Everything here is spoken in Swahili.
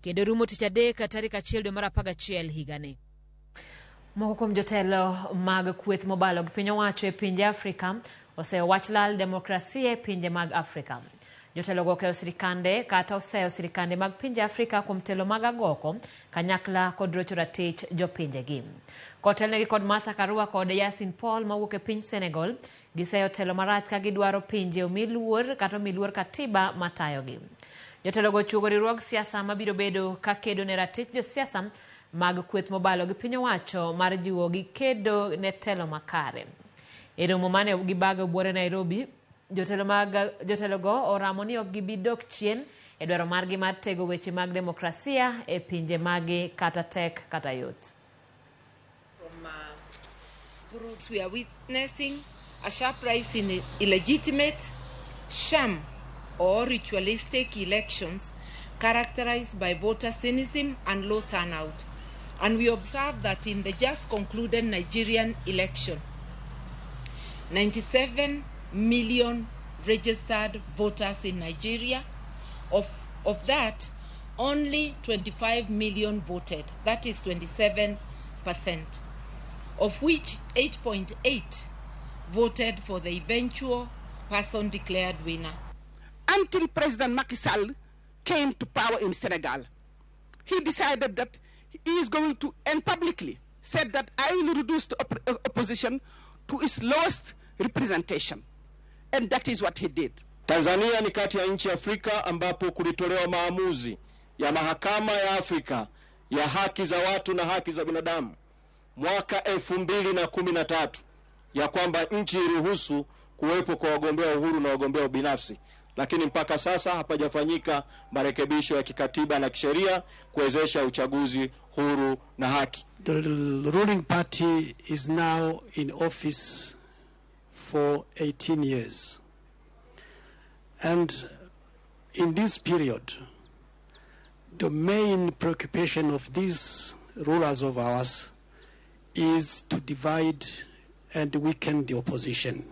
kendo rumo tich adek tarik 1 dwe mar 11 higani. Moko kuom jotelo mag kweth mobalo gi piny owacho e pinje Afrika oseyo wach lal demokrasia e pinje mag Afrika. Jotelo go keyo sirikande kata oseyo sirikande mag pinje Afrika kuom telo mag agoko kanyakla kod rocho ratich jopinje gi. Kotelnegi kod Martha Karua kod Yasin Paul mawuok e piny Senegal giseyo telo marach ka gidwaro pinje omi luor kata omi luor katiba matayogi. Jotelo go chugo riwruog siasa mabiro bedo ka kedo ne ratich josiasa mag kweth mobalo gi piny owacho mar jiwo gi kedo ne telo makare. E romo mane gibago buore Nairobi, jotelo go oramo ni ok gibi dok chien e dwaro margi mar tego weche mag demokrasia e pinje magi kata tek kata yot. We are witnessing a sharp rise in illegitimate, sham or ritualistic elections characterized by voter cynicism and low turnout. And we observe that in the just concluded Nigerian election, 97 million registered voters in Nigeria. Of that, only 25 million voted. That is 27%, of which 8.8 voted for the eventual person declared winner. Until President Macky Sall came to power in Senegal, he decided that he is going to, and publicly said that I will reduce the opposition to its lowest representation. And that is what he did. Tanzania ni kati ya nchi Afrika ambapo kulitolewa maamuzi ya mahakama ya Afrika ya haki za watu na haki za binadamu mwaka 2013 ya kwamba nchi iruhusu kuwepo kwa wagombea uhuru na wagombea ubinafsi, lakini mpaka sasa hapajafanyika marekebisho ya kikatiba na kisheria kuwezesha uchaguzi huru na haki. The ruling party is now in office for 18 years. And in this period, the main preoccupation of these rulers of ours is to divide and weaken the opposition.